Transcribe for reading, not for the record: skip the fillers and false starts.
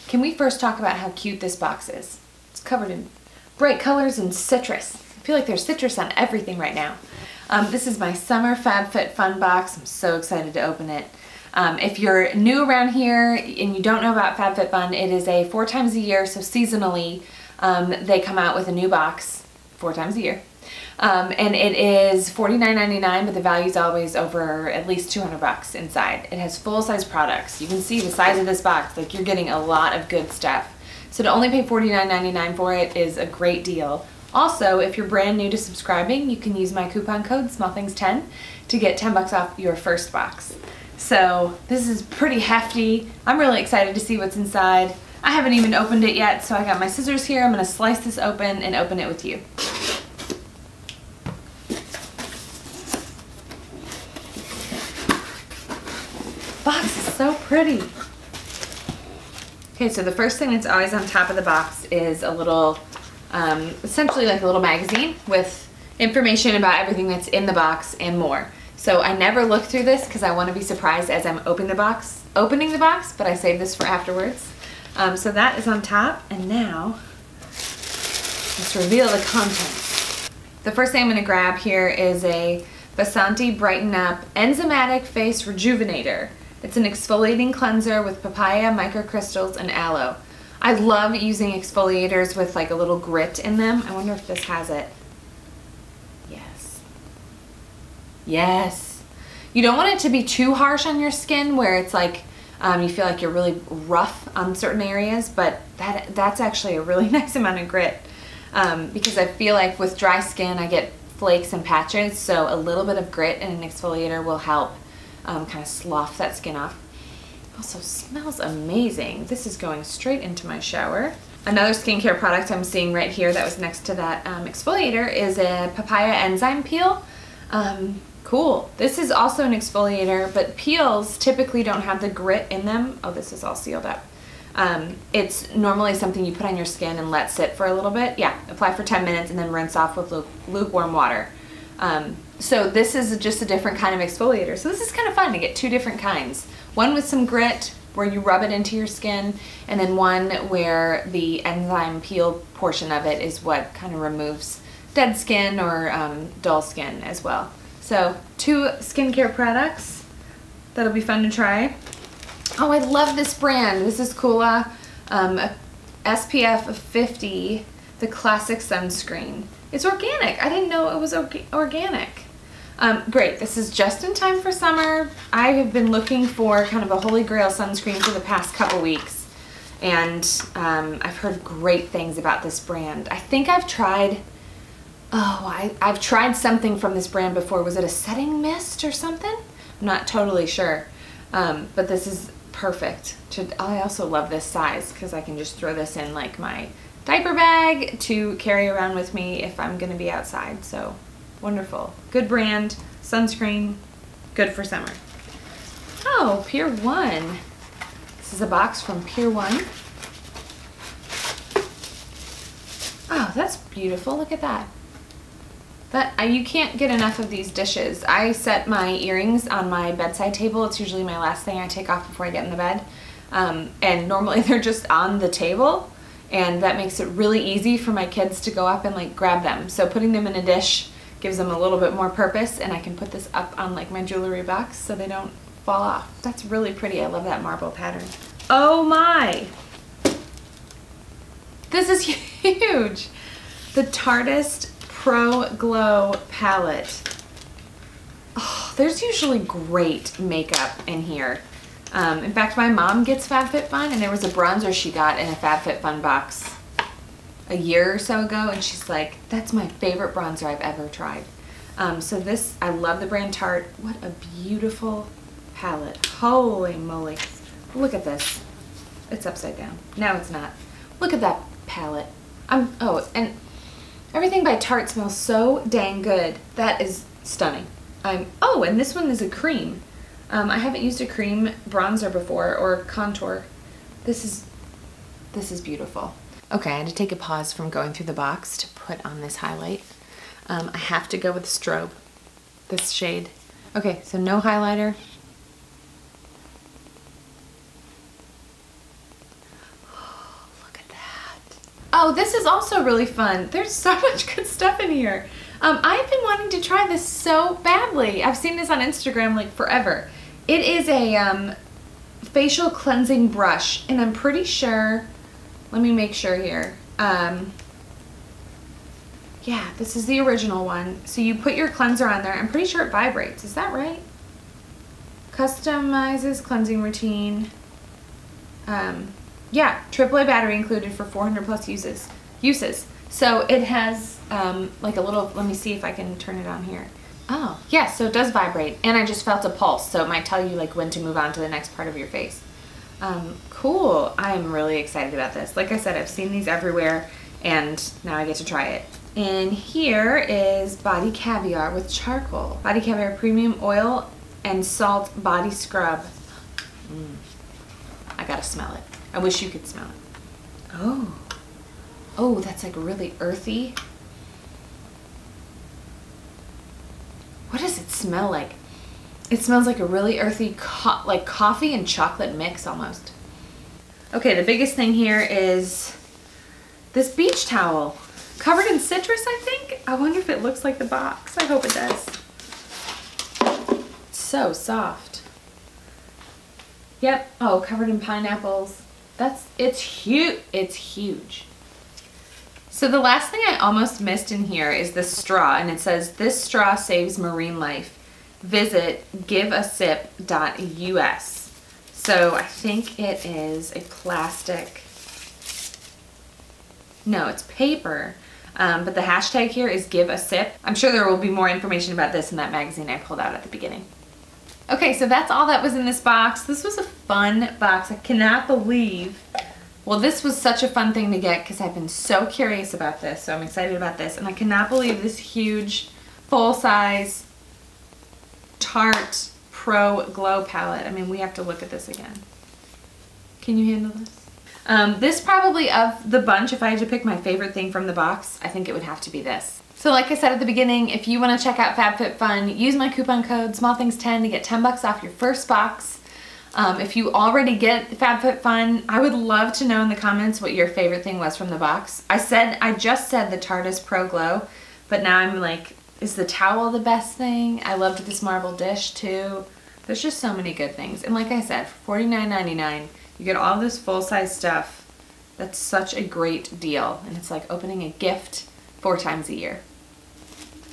Can we first talk about how cute this box is? It's covered in bright colors and citrus. I feel like there's citrus on everything right now. This is my summer FabFitFun box. I'm so excited to open it. If you're new around here and you don't know about FabFitFun, it is a 4 times a year, so seasonally, they come out with a new box 4 times a year. And it is $49.99, but the value is always over at least 200 bucks inside. It has full-size products. You can see the size of this box, like you're getting a lot of good stuff. So to only pay $49.99 for it is a great deal. Also, if you're brand new to subscribing, you can use my coupon code SmallThings10 to get 10 bucks off your first box. So this is pretty hefty. I'm really excited to see what's inside. I haven't even opened it yet, so I got my scissors here. I'm gonna slice this open and open it with you. Box is so pretty. Okay, so the first thing that's always on top of the box is a little, essentially like a little magazine with information about everything that's in the box and more. So I never look through this because I want to be surprised as I'm opening the box, but I save this for afterwards. So that is on top, and now let's reveal the contents. The first thing I'm going to grab here is a Vasanti Brighten Up Enzymatic Face Rejuvenator. It's an exfoliating cleanser with papaya, microcrystals, and aloe. I love using exfoliators with like a little grit in them. I wonder if this has it. Yes. Yes. You don't want it to be too harsh on your skin where it's like you feel like you're really rough on certain areas, but that's actually a really nice amount of grit because I feel like with dry skin I get flakes and patches, so a little bit of grit in an exfoliator will help kind of slough that skin off. Also smells amazing. This is going straight into my shower. Another skincare product I'm seeing right here that was next to that exfoliator is a papaya enzyme peel. Cool. This is also an exfoliator, but peels typically don't have the grit in them. Oh, this is all sealed up. It's normally something you put on your skin and let sit for a little bit. Yeah, apply for 10 minutes and then rinse off with lukewarm water. So this is just a different kind of exfoliator. So this is kind of fun to get 2 different kinds. One with some grit where you rub it into your skin, and then one where the enzyme peel portion of it is what kind of removes dead skin or dull skin as well. So 2 skincare products that'll be fun to try. Oh, I love this brand. This is Coola SPF 50, the classic sunscreen. It's organic. I didn't know it was organic. Great. This is just in time for summer. I have been looking for kind of a holy grail sunscreen for the past couple weeks, and I've heard great things about this brand. I think I've tried, I've tried something from this brand before. Was it a setting mist or something? I'm not totally sure, but this is perfect. I also love this size because I can just throw this in like my diaper bag to carry around with me if I'm going to be outside. So wonderful. Good brand, sunscreen, good for summer. Oh, Pier 1. This is a box from Pier 1. Oh, that's beautiful. Look at that. You can't get enough of these dishes. I set my earrings on my bedside table. It's usually my last thing I take off before I get in the bed. And normally they're just on the table, and that makes it really easy for my kids to go up and like grab them. So putting them in a dish gives them a little bit more purpose, and I can put this up on like my jewelry box so they don't fall off. That's really pretty. I love that marble pattern. Oh my! This is huge! The Tartist Pro Glow palette. Oh, there's usually great makeup in here. In fact, my mom gets FabFitFun, and there was a bronzer she got in a FabFitFun box a year or so ago, and she's like, that's my favorite bronzer I've ever tried. So this, I love the brand Tarte. What a beautiful palette. Holy moly. Look at this. It's upside down. No, it's not. Look at that palette. Oh, and everything by Tarte smells so dang good. That is stunning. Oh, and this one is a cream. I haven't used a cream bronzer before, or contour. This is beautiful. Okay, I had to take a pause from going through the box to put on this highlight. I have to go with Strobe, this shade. Okay, so no highlighter. Oh, this is also really fun. There's so much good stuff in here. I've been wanting to try this so badly. I've seen this on Instagram like forever. It is a facial cleansing brush, and I'm pretty sure, let me make sure here. Yeah, this is the original one. So you put your cleanser on there. I'm pretty sure it vibrates. Is that right? Customizes cleansing routine. Yeah, AAA battery included for 400 plus uses. So it has like a little, let me see if I can turn it on here. Oh, yeah, so it does vibrate. And I just felt a pulse, so it might tell you like when to move on to the next part of your face. Cool. I'm really excited about this. Like I said, I've seen these everywhere, and now I get to try it. And here is Body Caviar with charcoal. Body Caviar Premium Oil and Salt Body Scrub. I gotta smell it. I wish you could smell it. Oh. Oh, that's like really earthy. What does it smell like? It smells like a really earthy, like coffee and chocolate mix almost. Okay, the biggest thing here is this beach towel. Covered in citrus, I think? I wonder if it looks like the box. I hope it does. It's so soft. Yep. Oh, covered in pineapples. It's huge. It's huge. So the last thing I almost missed in here is the straw, and it says, this straw saves marine life. Visit giveasip.us. So I think it is a plastic, no, it's paper. But the hashtag here is giveasip. I'm sure there will be more information about this in that magazine I pulled out at the beginning. Okay, so that's all that was in this box. This was a fun box. I cannot believe, well, this was such a fun thing to get because I've been so curious about this, so I'm excited about this. And I cannot believe this huge, full-size Tarte Pro Glow palette. I mean, we have to look at this again. Can you handle this? This probably, of the bunch, if I had to pick my favorite thing from the box, I think it would have to be this. So like I said at the beginning, if you want to check out FabFitFun, use my coupon code SmallThings10 to get 10 bucks off your first box. If you already get FabFitFun, I would love to know in the comments what your favorite thing was from the box. I just said the Tarte Pro Glow, but now I'm like, is the towel the best thing? I loved this marble dish too. There's just so many good things. And like I said, for $49.99, you get all this full-size stuff. That's such a great deal. And it's like opening a gift 4 times a year.